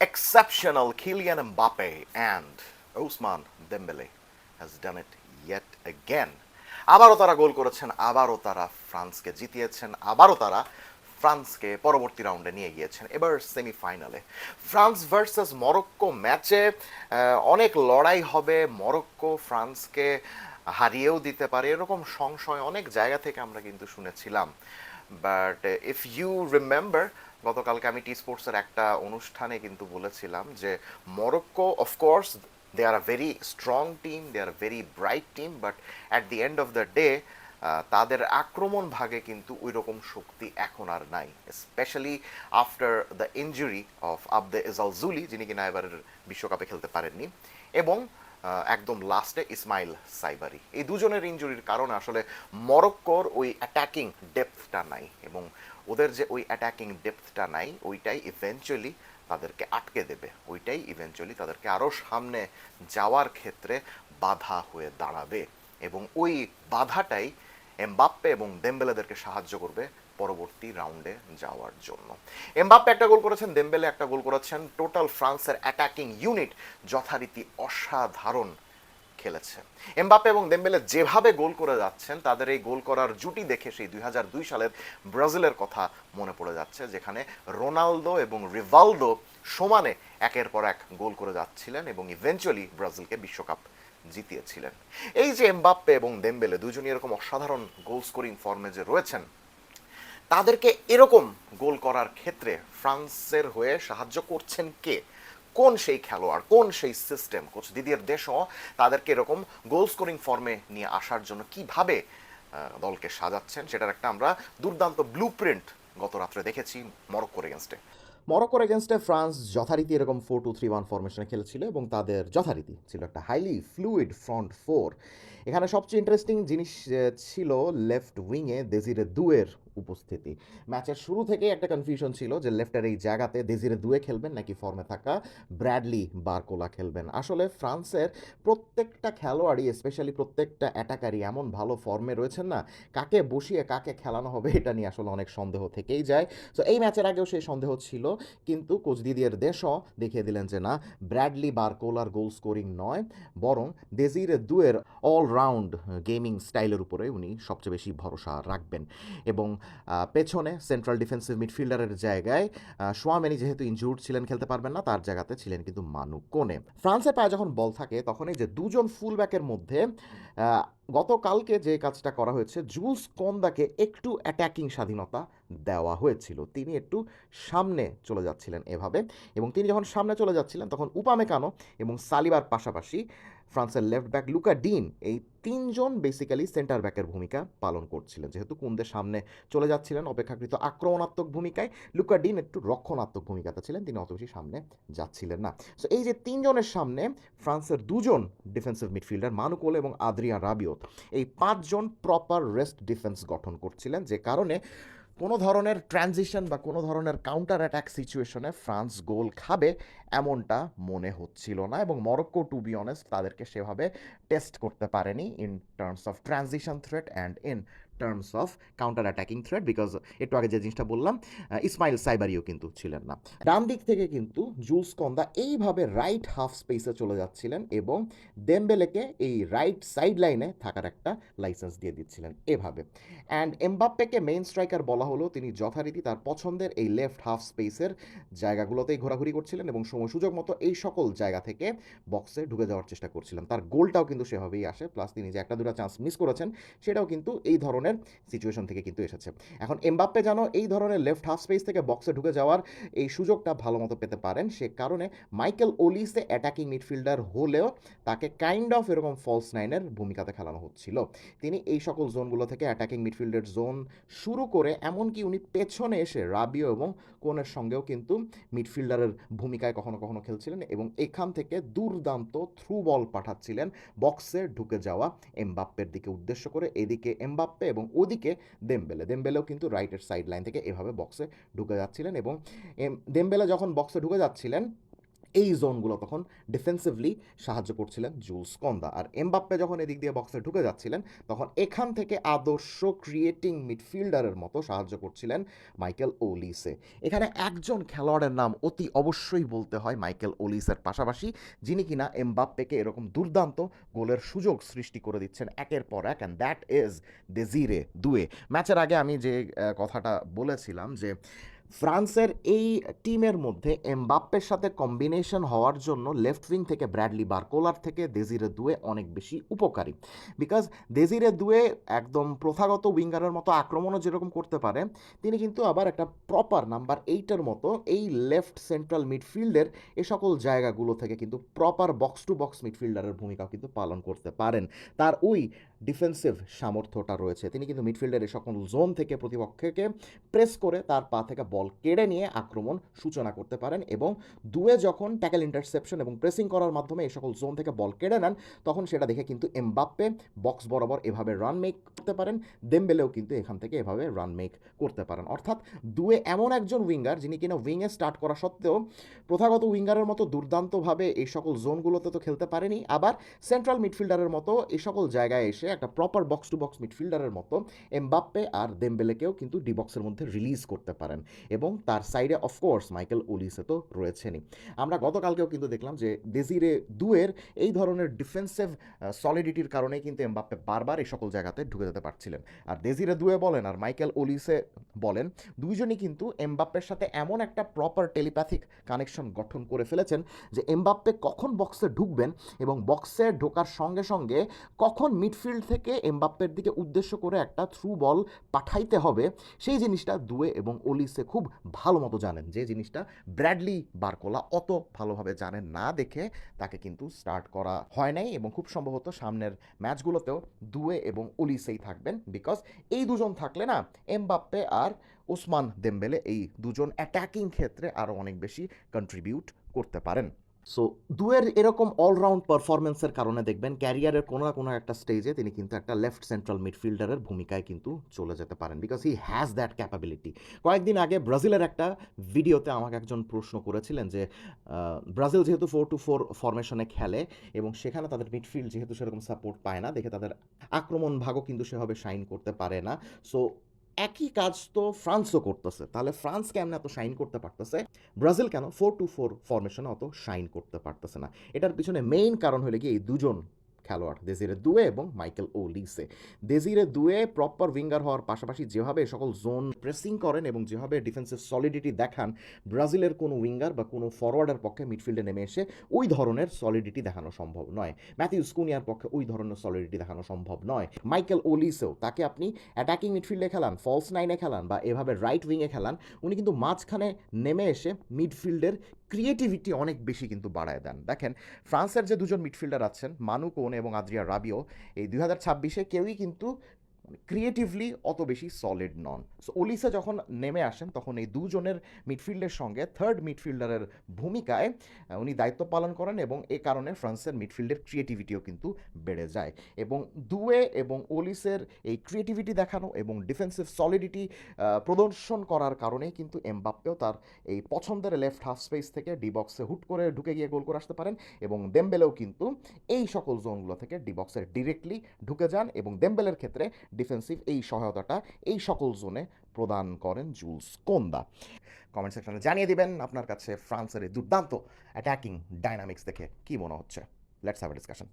Exceptional Kylian Mbappe and Ousmane Dembele has done it yet again. আবারও তারা গোল করেছেন, আবারও তারা ফ্রান্সকে জিতিয়েছেন, আবারও তারা ফ্রান্সকে পরবর্তী রাউন্ডে নিয়ে গিয়েছেন। এবার সেমিফাইনালে ফ্রান্স ভার্সেস মরক্কো ম্যাচে অনেক লড়াই হবে। মরক্কো ফ্রান্সকে হারিয়েও দিতে পারে, এরকম সংশয় অনেক জায়গা থেকে আমরা কিন্তু শুনেছিলাম। বাট ইফ ইউ রিমেম্বার, গতকালকে আমি টি স্পোর্টসের একটা অনুষ্ঠানে কিন্তু বলেছিলাম যে Morocco of course they are a very strong team, they are a very bright team, but at the end of the day তাদের আক্রমণ ভাগে কিন্তু ওই রকম শক্তি এখন আর নাই, specially after the injury of Abde Ezzalzouli, যিনি কিনা এবারের বিশ্বকাপে খেলতে পারেননি, এবং একদম লাস্টে ইসমাইল সাইবারি। এই দুজনের ইনজুরির কারণে আসলে মরক্কোর ওই অ্যাটাকিং ডেপথটা নাই, এবং ওদের যে ওই অ্যাটাকিং ডেপথটা নাই ওইটাই ইভেনচুয়ালি তাদেরকে আটকে দেবে, ওইটাই ইভেনচুয়ালি তাদেরকে আরও সামনে যাওয়ার ক্ষেত্রে বাধা হয়ে দাঁড়াবে, এবং ওই বাধাটাই এমবাপ্পে এবং দেমবেলেদেরকে সাহায্য করবে পরবর্তী রাউন্ডে যাওয়ার জন্য। এমবাপ্পে একটা গোল করেছেন, দেমবেলে একটা গোল করেছেন। টোটাল ফ্রান্সের অ্যাটাকিং ইউনিট যথারীতি অসাধারণ খেলেছে। এমবাপ্পে এবং দেমবেলে যেভাবে গোল করে যাচ্ছেন, তাদের এই গোল করার জুটি দেখে সেই 2002 সালের ব্রাজিলের কথা মনে পড়ে যাচ্ছে, যেখানে রোনালদো এবং রিভালদো সমানে একের পর এক গোল করে যাচ্ছিলেন এবং ইভেনচুয়ালি ব্রাজিলকে বিশ্বকাপ জিতিয়েছিলেন। এই যে এমবাপ্পে এবং দেমবেলে দুজনই এরকম অসাধারণ গোল স্কোরিং ফর্মে যে রয়েছেন, তাদেরকে এরকম গোল করার ক্ষেত্রে ফ্রান্সের হয়ে সাহায্য করছেন কে? কোন সেই খেলোয়াড়, কোন সেই সিস্টেম? কোচ দিদিয়ের দেশও তাদেরকে এরকম গোল স্কোরিং ফর্মে নিয়ে আসার জন্য কিভাবে দলকে সাজাচ্ছেন, সেটার একটা আমরা দুর্দান্ত ব্লু প্রিন্ট গত রাত্রে দেখেছি মরক্কোর এগেনস্টে। মরক্কোর এগেনস্টে ফ্রান্স যথারীতি এরকম 4-2-3-1 ফরমেশনে খেলেছিল, এবং তাদের যথারীতি ছিল একটা হাইলি ফ্লুইড ফ্রন্ট ফোর। এখানে সবচেয়ে ইন্টারেস্টিং জিনিস ছিল লেফট উইংয়ে দেজিরে দুয়ের উপস্থিতি। ম্যাচের শুরু থেকেই একটা কনফিউশন ছিল যে লেফটের এই জায়গাতে দেজিরে দুয়ে খেলবেন নাকি ফর্মে থাকা ব্র্যাডলি বারকোলা খেলবেন। আসলে ফ্রান্সের প্রত্যেকটা খেলোয়াড়ই, স্পেশালি প্রত্যেকটা অ্যাটাকারই এমন ভালো ফর্মে রয়েছেন না, কাকে বসিয়ে কাকে খেলানো হবে এটা নিয়ে আসলে অনেক সন্দেহ থেকেই যায়। সো এই ম্যাচের আগেও সেই সন্দেহ ছিল, কিন্তু কোচ দিদিয়ের দেশও দেখিয়ে দিলেন যে না, ব্র্যাডলি বারকোলার গোল স্কোরিং নয়, বরং দেজিরে দুয়ের অলরাউন্ড গেমিং স্টাইলের উপরে উনি সবচেয়ে বেশি ভরসা রাখবেন। এবং পেছনে সেন্ট্রাল ডিফেন্সিভ মিডফিল্ডারের জায়গায় সোয়ামেনি যেহেতু ইনজুর্ড ছিলেন, খেলতে পারবেন না, তার জায়গাতে ছিলেন কিন্তু মানু কোনে। ফ্রান্সের পায়ে যখন বল থাকে তখন এই যে দুজন ফুল ব্যাকের মধ্যে গতকালকে যে কাজটা করা হয়েছে, জুলস কোন্দাকে একটু অ্যাটাকিং স্বাধীনতা দেওয়া হয়েছিল। তিনি একটু সামনে চলে যাচ্ছিলেন এভাবে, এবং তিনি যখন সামনে চলে যাচ্ছিলেন তখন উপামেকানো এবং সালিবার পাশাপাশি ফ্রান্সের লেফট ব্যাক লুকা ডিন, এই তিনজন বেসিক্যালি সেন্টার ব্যাকের ভূমিকা পালন করছিলেন। যেহেতু কুন্দে সামনে চলে যাচ্ছিলেন অপেক্ষাকৃত আক্রমণাত্মক ভূমিকায়, লুকা ডিন একটু রক্ষণাত্মক ভূমিকাতে ছিলেন, তিনি অত বেশি সামনে যাচ্ছিলেন না। সো এই যে তিনজনের সামনে ফ্রান্সের দুজন ডিফেন্সিভ মিডফিল্ডার মানু কোলে এবং আদ্রিয়ান রাবিওত, এই পাঁচজন প্রপার রেস্ট ডিফেন্স গঠন করছিলেন, যে কারণে কোনো ধরনের ট্রানজিশন বা কোনো ধরনের কাউন্টার অ্যাটাক সিচুয়েশনে ফ্রান্স গোল খাবে এমনটা মনে হচ্ছিল না, এবং মরক্কো টু বি অনেস্ট তাদেরকে সেভাবে টেস্ট করতে পারেনি in terms of transition threat and in terms of counter attacking threat, because একটু আগে যে জিনিসটা বললাম, ইসমাইল সাইবারিও কিন্তু ছিলেন না। ডান দিক থেকে কিন্তু জুলস কন্দা এইভাবে রাইট হাফ স্পেসে চলে যাচ্ছিলেন এবং দেমবেলেকে এই রাইট সাইড লাইনে থাকার একটা লাইসেন্স দিয়ে দিচ্ছিলেন এভাবে। অ্যান্ড এমবাপ্পেকে মেইন স্ট্রাইকার বলা হলো, তিনি যথারীতি তার পছন্দের এই লেফট হাফ স্পেসের জায়গাগুলোতেই ঘোরাঘুরি করছিলেন এবং সময় সুযোগ মতো এই সকল জায়গা থেকে বক্সে ঢুকে যাওয়ার চেষ্টা করছিলেন। তার গোলটাও কিন্তু সেভাবেই আসে, প্লাস তিনি যে একটা দুটো চান্স মিস করেছেন সেটাও কিন্তু এই ধরনের সিচুয়েশন থেকে কিন্তু এসেছে। এখন এমবাপ্পে যেন এই ধরনের লেফট হাফ স্পেস থেকে বক্সে ঢুকে যাওয়ার এই সুযোগটা ভালো মতো পেতে পারেন, সে কারণে মাইকেল ওলিসে অ্যাটাকিং মিডফিল্ডার হলেও তাকে কাইন্ড অফ এরকম ফলস নাইনের ভূমিকাতে খেলানো হচ্ছিল। তিনি এই সকল জোনগুলো থেকে অ্যাটাকিং মিডফিল্ডের জোন শুরু করে এমনকি উনি পেছনে এসে রাবিও এবং কোনের সঙ্গেও কিন্তু মিডফিল্ডারের ভূমিকায় কখনো কখনো খেলছিলেন, এবং এখান থেকে দুর্দান্ত থ্রু বল পাঠাচ্ছিলেন বক্সে ঢুকে যাওয়া এমবাপ্পের দিকে উদ্দেশ্য করে। এদিকে এমবাপ্পে এবং ওদিকে দেমবেলেও কিন্তু রাইটের সাইড লাইন থেকে এভাবে বক্সে ঢুকে যাচ্ছিলেন, এবং দেমবেলে যখন বক্সে ঢুকে যাচ্ছিলেন এই জোনগুলো তখন ডিফেন্সিভলি সাহায্য করছিলেন জুলস কন্দা। আর এমবাপ্পে যখন এদিক দিয়ে বক্সে ঢুকে যাচ্ছিলেন তখন এখান থেকে আদর্শ ক্রিয়েটিং মিডফিল্ডারের মতো সাহায্য করছিলেন মাইকেল ওলিসে। এখানে একজন খেলোয়াড়ের নাম অতি অবশ্যই বলতে হয় মাইকেল ওলিসের পাশাপাশি, যিনি কিনা এমবাপ্পেকে এরকম দুর্দান্ত গোলের সুযোগ সৃষ্টি করে দিচ্ছেন একের পর এক, অ্যান্ড দ্যাট ইজ ডেজিরে দুয়ে। ম্যাচের আগে আমি যে কথাটা বলেছিলাম যে ফ্রান্সের এই টিমের মধ্যে এমবাপ্পের সাথে কম্বিনেশন হওয়ার জন্য লেফট উইং থেকে ব্র্যাডলি বারকোলার থেকে দেজিরে দুয়ে অনেক বেশি উপকারী, বিকজ দেজিরে দুয়ে একদম প্রথাগত উইঙ্গারের মতো আক্রমণও যেরকম করতে পারে, তিনি কিন্তু আবার একটা প্রপার নাম্বার 8-এর মতো এই লেফট সেন্ট্রাল মিডফিল্ডের এ সকল জায়গাগুলো থেকে কিন্তু প্রপার বক্স টু বক্স মিডফিল্ডারের ভূমিকাও কিন্তু পালন করতে পারেন। তার ওই ডিফেন্সিভ সামর্থ্যটা রয়েছে, তিনি কিন্তু মিডফিল্ডের এই সকল জোন থেকে প্রতিপক্ষকে প্রেস করে তার পা থেকে বল কেড়ে নিয়ে আক্রমণ সূচনা করতে পারেন, এবং দুয়ে যখন ট্যাকেল ইন্টারসেপশন এবং প্রেসিং করার মাধ্যমে এই সকল জোন থেকে বল কেড়ে নেন তখন সেটা দেখে কিন্তু এমবাপ্পে বক্স বরাবর এভাবে রান মেক করতে পারেন, দেমবেলেও কিন্তু এখান থেকে এভাবে রান মেক করতে পারেন। অর্থাৎ দুয়ে এমন একজন উইঙ্গার যিনি কিনা উইংয়ে স্টার্ট করা সত্ত্বেও প্রথাগত উইঙ্গারের মতো দুর্দান্তভাবে এই সকল জোনগুলোতে তো খেলতে পারেনি, আবার সেন্ট্রাল মিডফিল্ডারের মতো এই সকল জায়গায় এসে একটা প্রপার বক্স টু বক্স মিডফিল্ডারের মতো এমবাপ্পে আর দেমবেলেকেও কিন্তু ডি বক্সের মধ্যে রিলিজ করতে পারেন। এবং তার সাইডে অফকোর্স মাইকেল ওলিসে তো রয়েছেনই। আমরা গতকালকেও কিন্তু দেখলাম যে দেজিরে দুয়ের এই ধরনের ডিফেন্সিভ সলিডিটির কারণে কিন্তু এমবাপ্পে বারবার এই সকল জায়গাতে ঢুকে যেতে পারছিলেন। আর দেজিরে দুয়ে বলেন আর মাইকেল ওলিসে বলেন, দুইজনই কিন্তু এমবাপ্পের সাথে এমন একটা প্রপার টেলিপ্যাথিক কানেকশন গঠন করে ফেলেছেন যে এমবাপ্পে কখন বক্সে ঢুকবেন এবং বক্সে ঢোকার সঙ্গে সঙ্গে কখন মিডফিল্ড থেকে এমবাপ্পের দিকে উদ্দেশ্য করে একটা থ্রু বল পাঠাইতে হবে, সেই জিনিসটা দুয়ে এবং ওলিসে খুব ভালো মতো জানেন, যে জিনিসটা ব্র্যাডলি বারকোলা অত ভালোভাবে জানেন না দেখে তাকে কিন্তু স্টার্ট করা হয় নাই, এবং খুব সম্ভবত সামনের ম্যাচগুলোতেও দুয়ে এবং ওলিসেই থাকবেন, বিকজ এই দুজন থাকলে না এমবাপ্পে আর ওসমান দেমবেলে এই দুজন অ্যাটাকিং ক্ষেত্রে আরও অনেক বেশি কন্ট্রিবিউট করতে পারেন। সো দুয়ের এরকম অলরাউন্ড পারফরমেন্সের কারণে দেখবেন ক্যারিয়ারের কোনো না কোনো একটা স্টেজে তিনি কিন্তু একটা লেফট সেন্ট্রাল মিডফিল্ডারের ভূমিকায় কিন্তু চলে যেতে পারেন, because he has that capability. কয়েকদিন আগে ব্রাজিলের একটা ভিডিওতে আমাকে একজন প্রশ্ন করেছিলেন যে ব্রাজিল যেহেতু 4-2-4 ফরমেশনে খেলে এবং সেখানে তাদের মিডফিল্ড যেহেতু সেরকম সাপোর্ট পায় না দেখে তাদের আক্রমণ ভাগও কিন্তু সেভাবে শাইন করতে পারে না। সো একই কাজ তো ফ্রান্সও করতেছে, তাহলে ফ্রান্স কেমন এত শাইন করতে পারতেছে, ব্রাজিল কেন 4-2-4 ফরমেশনে অত শাইন করতে পারতেছে না? এটার পিছনে মেইন কারণ হলে কি এই দুজন খেলোয়াড় দেজিরে দুয়ে এবং মাইকেল ওলিসে। দেজিরে দুয়ে প্রপার উইঙ্গার হওয়ার পাশাপাশি যেভাবে সকল জোন প্রেসিং করেন এবং যেভাবে ডিফেন্সিভ সলিডিটি দেখান, ব্রাজিলের কোনো উইঙ্গার বা কোনো ফরওয়ার্ডের পক্ষে মিডফিল্ডে নেমে এসে ওই ধরনের সলিডিটি দেখানো সম্ভব নয়। ম্যাথিউস কুনিয়ার পক্ষে ওই ধরনের সলিডিটি দেখানো সম্ভব নয়। মাইকেল ওলিসেও তাকে আপনি অ্যাটাকিং মিডফিল্ডে খেলান, ফলস নাইনে খেলান বা এভাবে রাইট উইংয়ে খেলান, উনি কিন্তু মাঝখানে নেমে এসে মিডফিল্ডের ক্রিয়েটিভিটি অনেক বেশি কিন্তু বাড়ায় দেন। দেখেন ফ্রান্সের যে দুজন মিডফিল্ডার আছেন মানু কোন এবং আদ্রিয়া রাবিও, এই 2026-এ কেউই কিন্তু ক্রিয়েটিভলি অত বেশি সলিড নন। সো ওলিসা যখন নেমে আসেন তখন এই দুজনের মিডফিল্ডের সঙ্গে থার্ড মিডফিল্ডারের ভূমিকায় উনি দায়িত্ব পালন করেন, এবং এ কারণে ফ্রান্সের মিডফিল্ডের ক্রিয়েটিভিটিও কিন্তু বেড়ে যায়। এবং দুয়ে এবং ওলিসের এই ক্রিয়েটিভিটি দেখানো এবং ডিফেন্সিভ সলিডিটি প্রদর্শন করার কারণেই কিন্তু এমবাপ্পেও তার এই পছন্দের লেফট হাফ স্পেস থেকে ডি বক্সে হুট করে ঢুকে গিয়ে গোল করে আসতে পারেন, এবং দেমবেলেও কিন্তু এই সকল জোনগুলো থেকে ডি বক্সে ডিরেক্টলি ঢুকে যান, এবং দেমবেলের ক্ষেত্রে ডিফেন্সিভ এই সহায়তাটা এই সকল জোনে প্রদান করেন জুলস কোন্দা। কমেন্ট সেকশনে জানিয়ে দিবেন আপনার কাছে ফ্রান্সের এই দুর্দান্ত অ্যাটাকিং ডাইনামিক্স দেখে কী মনে হচ্ছে। Let's have a discussion.